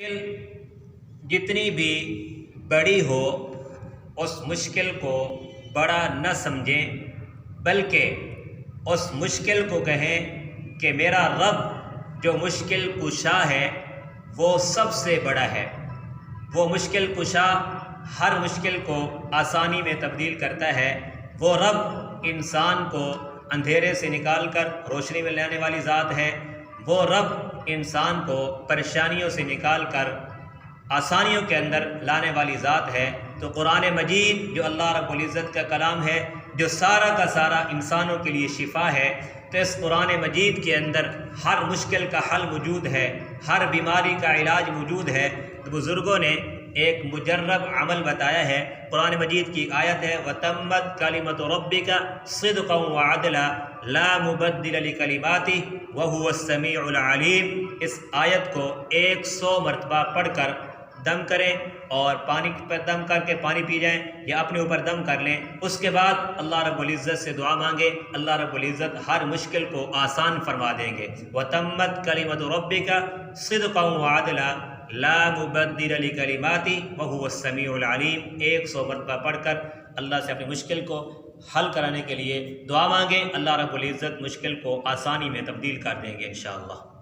मुश्किल जितनी भी बड़ी हो उस मुश्किल को बड़ा न समझें, बल्कि उस मुश्किल को कहें कि मेरा रब जो मुश्किल कुशा है वो सबसे बड़ा है। वो मुश्किल कुशा हर मुश्किल को आसानी में तब्दील करता है। वो रब इंसान को अंधेरे से निकाल कर रोशनी में लाने वाली ज़ात है। वो रब इंसान को परेशानियों से निकाल कर आसानियों के अंदर लाने वाली ज़ात है। तो कुरान मजीद जो अल्लाह रब्बुल इज़्ज़त का कलाम है, जो सारा का सारा इंसानों के लिए शिफा है, तो इस कुरान मजीद के अंदर हर मुश्किल का हल मौजूद है, हर बीमारी का इलाज मौजूद है। तो बुज़ुर्गों ने एक मुजर्रब अमल बताया है। कुरान मजीद की आयत है, वतम्मत कलिमतु रब्बिका सिद्क़न व अदला ला मुबद्दिल लिकलिमातिही व हुवस समीउल अलीम। इस आयत को 100 मरतबा पढ़कर दम करें और पानी पर दम करके पानी पी जाएं या अपने ऊपर दम कर लें। उसके बाद अल्लाह रब्बुल इज़्ज़त से दुआ मांगे, अल्लाह रब्बुल इज़्ज़त हर मुश्किल को आसान फरमा देंगे। वतम्मत कलिमतु रब्बिका सिद्क़न व अदला ला मुबद्दिल लिकलिमातिही व हुवस समीउल अलीम। 100 मरतबा पढ़कर अल्लाह से अपनी मुश्किल को हल कराने के लिए दुआ मांगे। अल्लाह रब्बुल इज़्ज़त मुश्किल को आसानी में तब्दील कर देंगे इंशाअल्लाह।